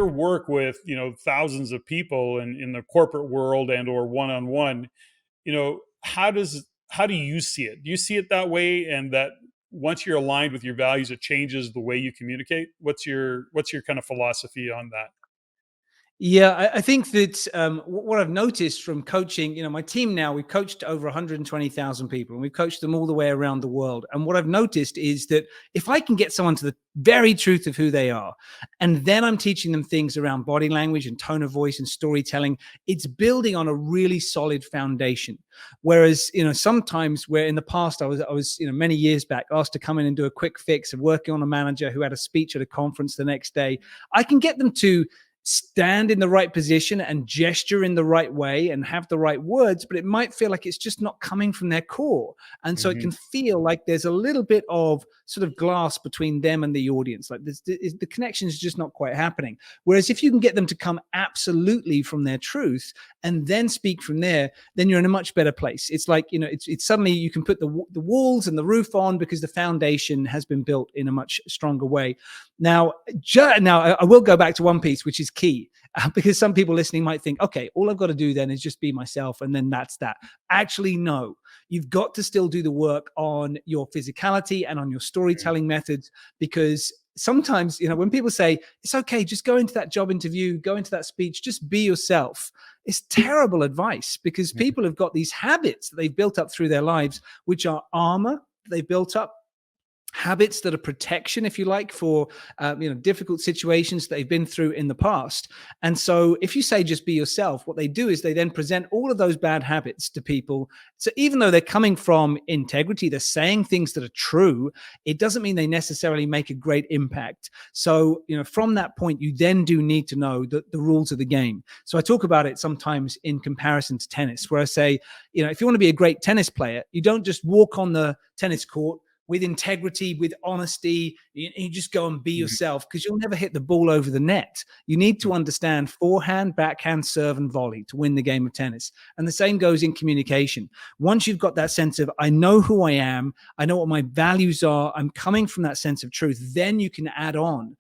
your work with, thousands of people in the corporate world and or one-on-one, how do you see it? Do you see it that way? And that once you're aligned with your values, it changes the way you communicate? What's your kind of philosophy on that? Yeah, I think that what I've noticed from coaching, my team now, we've coached over 120,000 people and we've coached them all the way around the world. And what I've noticed is that if I can get someone to the very truth of who they are, and then I'm teaching them things around body language and tone of voice and storytelling, it's building on a really solid foundation. Whereas, sometimes where in the past I was, many years back asked to come in and do a quick fix of working on a manager who had a speech at a conference the next day, I can get them to stand in the right position and gesture in the right way and have the right words, but it might feel like it's just not coming from their core. And so it Hmm. can feel like there's a little bit of sort of glass between them and the audience. Like the connection is just not quite happening. Whereas if you can get them to come absolutely from their truth and then speak from there, then you're in a much better place. It's like, it's suddenly you can put the walls and the roof on because the foundation has been built in a much stronger way. Now, I will go back to one piece, which is key, because some people listening might think, okay, all I've got to do then is just be myself, and then that's that. Actually, no, you've got to still do the work on your physicality and on your storytelling methods, because sometimes, when people say it's okay, just go into that job interview, go into that speech, just be yourself. It's terrible advice, because people have got these habits that they've built up through their lives, which are armor they've built up, habits that are protection, if you like, for difficult situations that they've been through in the past. And so if you say just be yourself, what they do is they then present all of those bad habits to people. So even though they're coming from integrity, they're saying things that are true, it doesn't mean they necessarily make a great impact. So from that point, you then do need to know the rules of the game. So I talk about it sometimes in comparison to tennis, where I say, if you want to be a great tennis player, you don't just walk on the tennis court with integrity, with honesty. You just go and be yourself, because you'll never hit the ball over the net. You need to understand forehand, backhand, serve, and volley to win the game of tennis. And the same goes in communication. Once you've got that sense of, I know who I am, I know what my values are, I'm coming from that sense of truth, then you can add on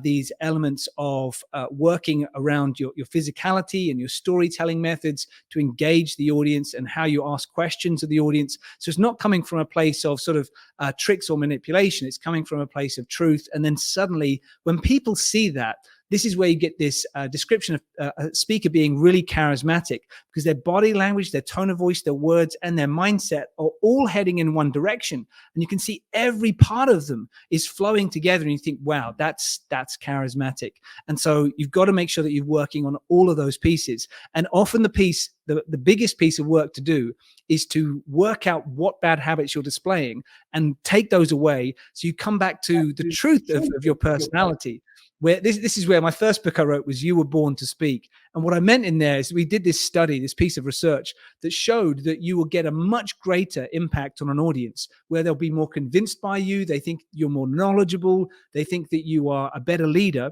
these elements of working around your physicality and your storytelling methods to engage the audience and how you ask questions of the audience. So it's not coming from a place of sort of tricks or manipulation. It's coming from a place of truth. And then suddenly, when people see that, this is where you get this description of a speaker being really charismatic, because their body language, their tone of voice, their words, and their mindset are all heading in one direction. And you can see every part of them is flowing together. And you think, wow, that's charismatic. And so you've got to make sure that you're working on all of those pieces. And often the biggest piece of work to do is to work out what bad habits you're displaying and take those away. So you come back to the truth of your personality. Where this is where my first book I wrote was You Were Born to Speak. And what I meant in there is we did this study, this piece of research that showed that you will get a much greater impact on an audience where they'll be more convinced by you. They think you're more knowledgeable. They think that you are a better leader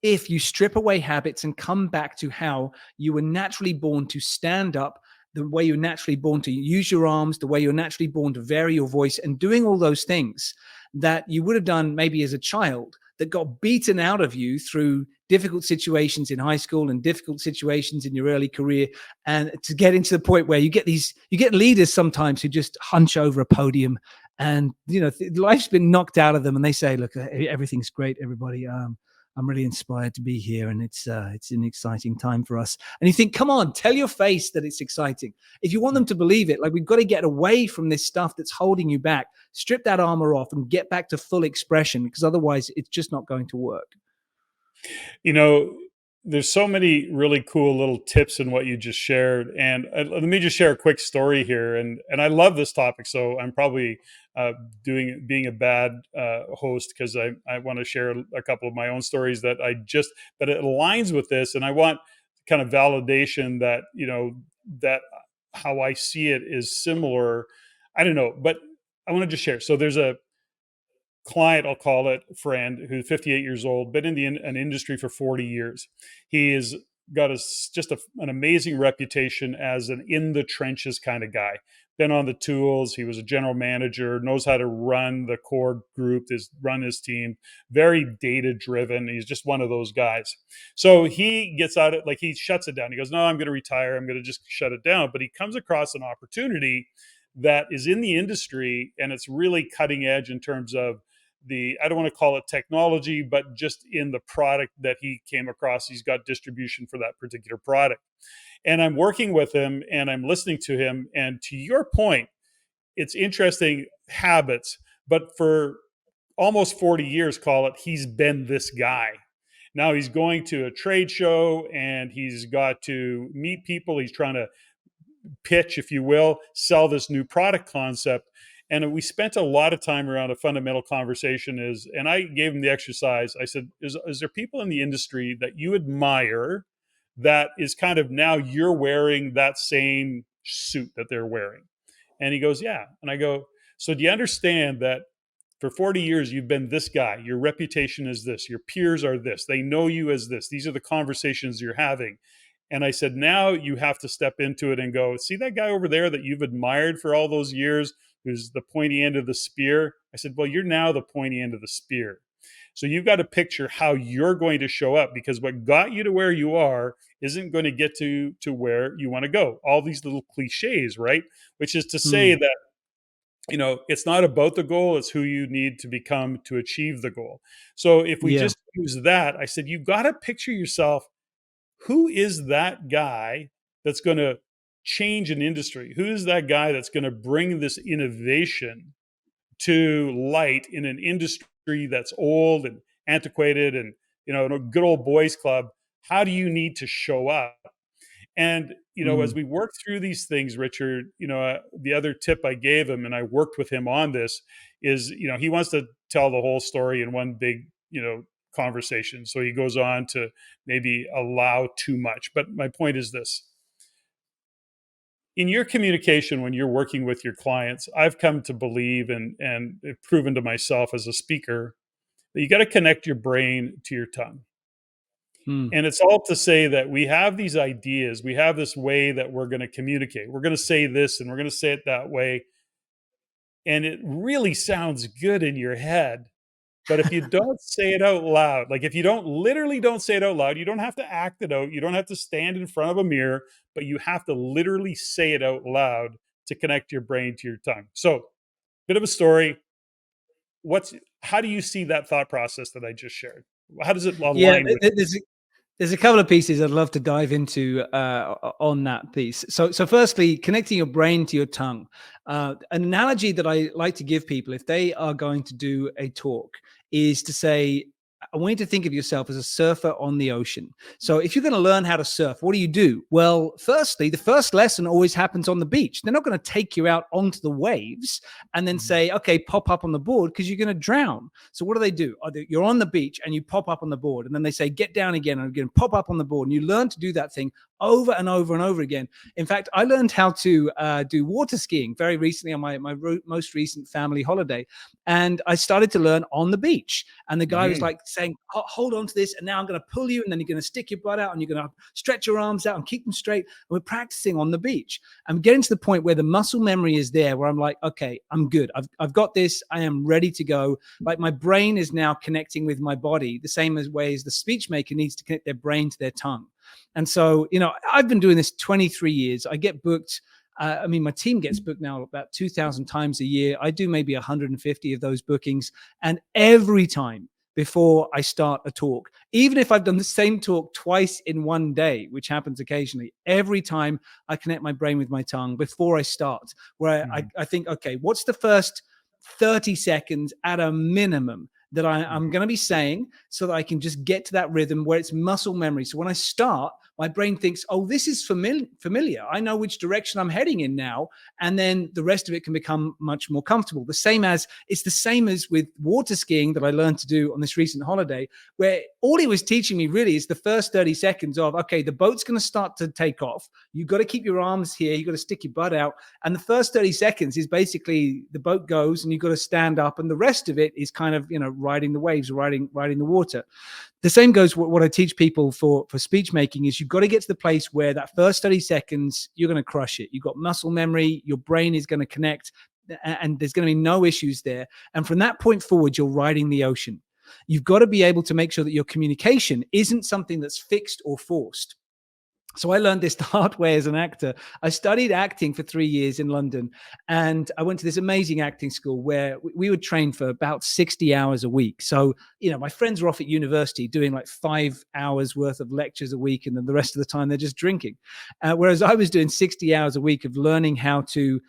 if you strip away habits and come back to how you were naturally born to stand up, the way you're naturally born to use your arms, the way you're naturally born to vary your voice, and doing all those things that you would have done maybe as a child that got beaten out of you through difficult situations in high school and difficult situations in your early career. And to get into the point where you get leaders sometimes who just hunch over a podium and, life's been knocked out of them. And they say, look, everything's great, everybody. I'm really inspired to be here, and it's an exciting time for us. And you think, come on, tell your face that it's exciting. If you want them to believe it, like, we've got to get away from this stuff that's holding you back, strip that armor off and get back to full expression, because otherwise it's just not going to work. You know, there's so many really cool little tips in what you just shared, and let me just share a quick story here. And I love this topic, so I'm probably being a bad host, because I want to share a couple of my own stories that it aligns with this, and I want kind of validation that that how I see it is similar. I don't know, but I want to just share. So there's a client, I'll call it, friend, who's 58 years old, been in an industry for 40 years. He has got an amazing reputation as an in the trenches kind of guy. been on the tools. He was a general manager, knows how to run the core group, run his team, very data driven. He's just one of those guys. So he gets out of, like, he shuts it down. He goes, no, I'm going to retire. I'm going to just shut it down. But he comes across an opportunity that is in the industry, and it's really cutting edge in terms of I don't want to call it technology, but just in the product that he came across. He's got distribution for that particular product. And I'm working with him and I'm listening to him. And to your point, it's interesting habits, but for almost 40 years, call it, he's been this guy. Now he's going to a trade show and he's got to meet people. He's trying to pitch, if you will, sell this new product concept. And we spent a lot of time around a fundamental conversation and I gave him the exercise. I said, is there people in the industry that you admire that is kind of now you're wearing that same suit that they're wearing? And he goes, yeah. And I go, so do you understand that for 40 years, you've been this guy. Your reputation is this. Your peers are this. They know you as this. These are the conversations you're having. And I said, now you have to step into it and go, see that guy over there that you've admired for all those years, who's the pointy end of the spear? I said, well, you're now the pointy end of the spear. So you've got to picture how you're going to show up, because what got you to where you are isn't going to get to where you want to go. All these little cliches, right? Which is to say that, it's not about the goal, it's who you need to become to achieve the goal. So if we Yeah. just use that, I said, you've got to picture yourself, who is that guy that's going to change an industry? Who is that guy that's going to bring this innovation to light in an industry that's old and antiquated and, in a good old boys club? How do you need to show up? And, as we work through these things, Richard, the other tip I gave him, and I worked with him on this, is, he wants to tell the whole story in one big, conversation. So he goes on to maybe allow too much. But my point is this: in your communication, when you're working with your clients, I've come to believe and proven to myself as a speaker that you got to connect your brain to your tongue. Mm. And it's all to say that we have these ideas, we have this way that we're going to communicate. We're going to say this and we're going to say it that way. And it really sounds good in your head. But if you don't say it out loud, like if you don't say it out loud, you don't have to act it out. You don't have to stand in front of a mirror, but you have to literally say it out loud to connect your brain to your tongue. So, bit of a story. How do you see that thought process that I just shared? How does it Yeah, align with? there's a couple of pieces I'd love to dive into on that piece. So firstly, connecting your brain to your tongue. An analogy that I like to give people if they are going to do a talk is to say, I want you to think of yourself as a surfer on the ocean. So if you're going to learn how to surf, what do? Well, firstly, the first lesson always happens on the beach. They're not going to take you out onto the waves and then say, okay, pop up on the board, because you're going to drown. So what do? You're on the beach and you pop up on the board, and then they say, get down again and again, pop up on the board. And you learn to do that thing over and over and over again. In fact, I learned how to do water skiing very recently on my most recent family holiday. And I started to learn on the beach. And the guy was like saying, hold on to this. And now I'm going to pull you. And then you're going to stick your butt out and you're going to stretch your arms out and keep them straight. And we're practicing on the beach. I'm getting to the point where the muscle memory is there, where I'm like, okay, I'm good. I've got this. I am ready to go. Like my brain is now connecting with my body the same way as the speech maker needs to connect their brain to their tongue. And so, I've been doing this 23 years. I get booked. My team gets booked now about 2,000 times a year. I do maybe 150 of those bookings. And every time before I start a talk, even if I've done the same talk twice in one day, which happens occasionally, every time I connect my brain with my tongue before I start, where I think, okay, what's the first 30 seconds at a minimum that I'm going to be saying, so that I can just get to that rhythm where it's muscle memory. So when I start, my brain thinks, oh, this is familiar. I know which direction I'm heading in now. And then the rest of it can become much more comfortable. It's the same as with water skiing that I learned to do on this recent holiday, where all he was teaching me really is the first 30 seconds of, okay, the boat's going to start to take off. You've got to keep your arms here. You've got to stick your butt out. And the first 30 seconds is basically the boat goes and you've got to stand up. And the rest of it is kind of, riding the waves, riding the water. The same goes what I teach people for speech making is you've got to get to the place where that first 30 seconds, you're going to crush it. You've got muscle memory, your brain is going to connect, and there's going to be no issues there. And from that point forward, you're riding the ocean. You've got to be able to make sure that your communication isn't something that's fixed or forced. So I learned this the hard way as an actor. I studied acting for 3 years in London, and I went to this amazing acting school where we would train for about 60 hours a week. So, my friends were off at university doing like 5 hours worth of lectures a week, and then the rest of the time they're just drinking. Whereas I was doing 60 hours a week of learning how to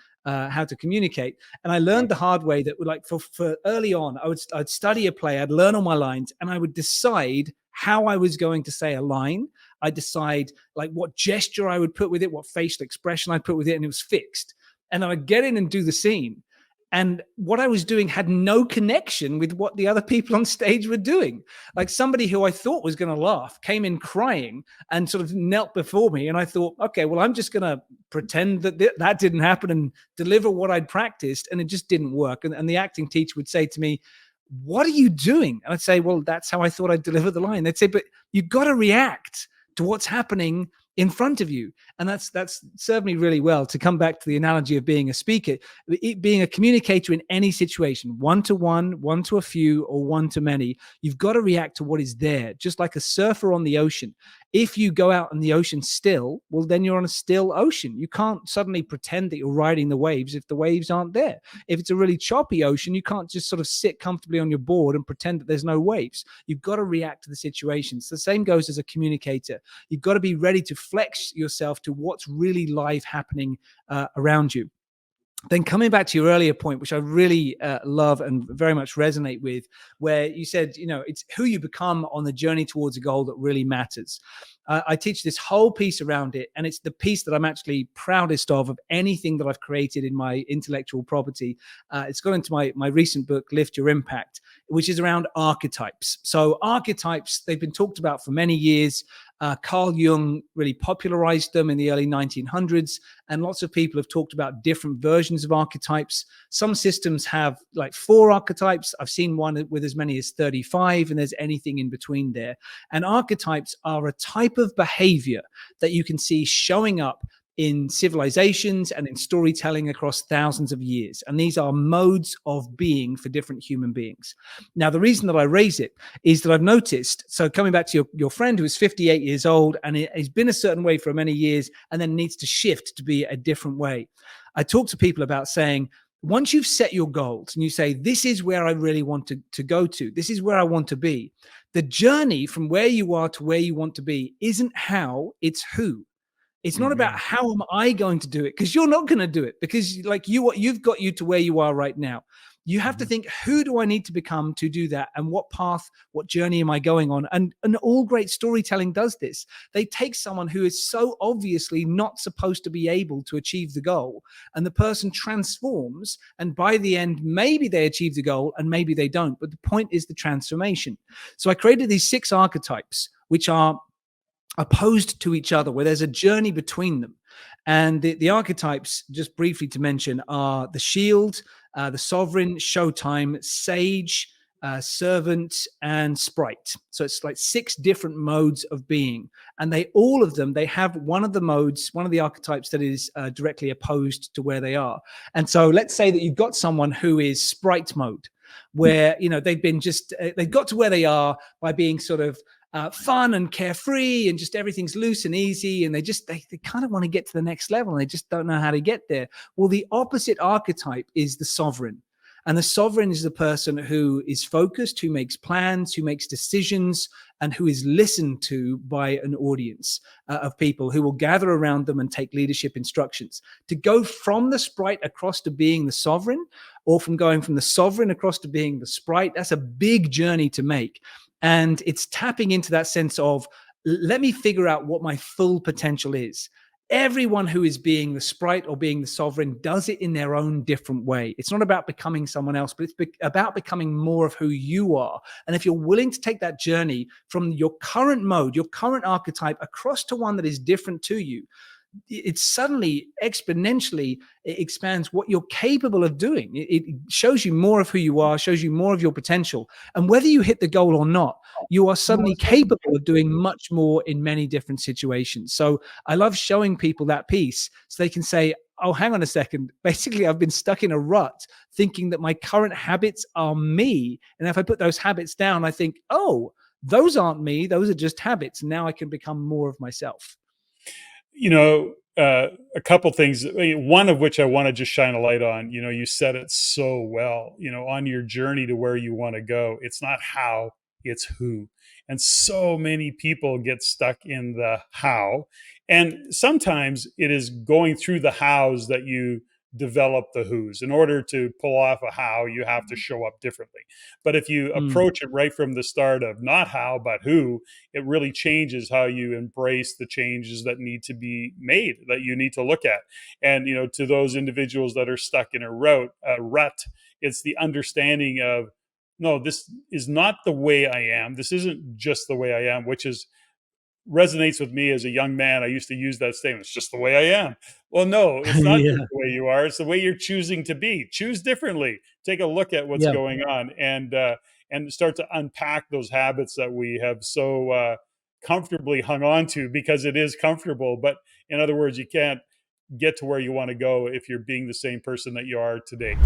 communicate. And I learned the hard way that like for early on, I'd study a play, I'd learn all my lines, and I would decide how I was going to say a line. I decide like what gesture I would put with it, what facial expression I'd put with it, and it was fixed. And then I'd get in and do the scene. And what I was doing had no connection with what the other people on stage were doing. Like somebody who I thought was going to laugh came in crying and sort of knelt before me. And I thought, okay, well, I'm just going to pretend that that didn't happen and deliver what I'd practiced. And it just didn't work. And the acting teacher would say to me, what are you doing? And I'd say, well, that's how I thought I'd deliver the line. They'd say, but you've got to react to what's happening in front of you. And that's served me really well. To come back to the analogy of being a speaker, being a communicator in any situation, one-to-one, one to a few, or one to many, you've got to react to what is there, just like a surfer on the ocean. If you go out in the ocean still, well, then you're on a still ocean. You can't suddenly pretend that you're riding the waves if the waves aren't there. If it's a really choppy ocean, you can't just sort of sit comfortably on your board and pretend that there's no waves. You've got to react to the situations. The same goes as a communicator. You've got to be ready to flex yourself to what's really live happening around you. Then coming back to your earlier point, which I really love and very much resonate with, where you said, it's who you become on the journey towards a goal that really matters. I teach this whole piece around it, and it's the piece that I'm actually proudest of anything that I've created in my intellectual property. It's gone into my recent book, Lift Your Impact, which is around archetypes. So archetypes, they've been talked about for many years. Carl Jung really popularized them in the early 1900s, and lots of people have talked about different versions of archetypes. Some systems have like 4 archetypes. I've seen one with as many as 35, and there's anything in between there. And archetypes are a type of behavior that you can see showing up in civilizations and in storytelling across thousands of years. And these are modes of being for different human beings. Now, the reason that I raise it is that I've noticed, so coming back to your friend who is 58 years old and has been a certain way for many years and then needs to shift to be a different way. I talk to people about saying, once you've set your goals and you say, this is where I really want to go to, this is where I want to be, the journey from where you are to where you want to be isn't how, it's who. It's not about how am I going to do it, because you're not going to do it, because like you've got you to where you are right now. You have to think, who do I need to become to do that? And what path, what journey am I going on? And all great storytelling does this. They take someone who is so obviously not supposed to be able to achieve the goal, and the person transforms. And by the end, maybe they achieve the goal and maybe they don't. But the point is the transformation. So I created these 6 archetypes, which are opposed to each other, where there's a journey between them. And the archetypes, just briefly to mention, are the shield, the sovereign, showtime, sage, servant, and sprite. So it's like 6 different modes of being. And all of them have one of the modes, one of the archetypes that is directly opposed to where they are. And so let's say that you've got someone who is sprite mode, where, they've got to where they are by being sort of fun and carefree, and just everything's loose and easy, and they kind of want to get to the next level and they just don't know how to get there. Well, the opposite archetype is the sovereign. And the sovereign is the person who is focused, who makes plans, who makes decisions, and who is listened to by an audience of people who will gather around them and take leadership instructions. To go from the sprite across to being the sovereign, or from going from the sovereign across to being the sprite, that's a big journey to make. And it's tapping into that sense of, let me figure out what my full potential is. Everyone who is being the sprite or being the sovereign does it in their own different way. It's not about becoming someone else, but it's about becoming more of who you are. And if you're willing to take that journey from your current mode, your current archetype, across to one that is different to you, it suddenly exponentially expands what you're capable of doing. It shows you more of who you are, shows you more of your potential. And whether you hit the goal or not, you are suddenly capable of doing much more in many different situations. So I love showing people that piece so they can say, oh, hang on a second. Basically, I've been stuck in a rut thinking that my current habits are me. And if I put those habits down, I think, oh, those aren't me. Those are just habits. Now I can become more of myself. You know, a couple things, one of which I want to just shine a light on. You know, you said it so well. You know, on your journey to where you want to go, it's not how, it's who. And so many people get stuck in the how. And sometimes it is going through the hows that you develop the who's. In order to pull off a how, you have to show up differently. But if you Mm. approach it right from the start of not how, but who, it really changes how you embrace the changes that need to be made, that you need to look at. And you know, to those individuals that are stuck in a rut, it's the understanding of, no, this is not the way I am. This isn't just the way I am, which is resonates with me as a young man. I used to use that statement. It's just the way I am. Well, no, it's not just Yeah. the way you are. It's the way you're choosing to be. Choose differently. Take a look at what's Yeah. going on, and start to unpack those habits that we have so comfortably hung on to because it is comfortable. But in other words, you can't get to where you want to go if you're being the same person that you are today.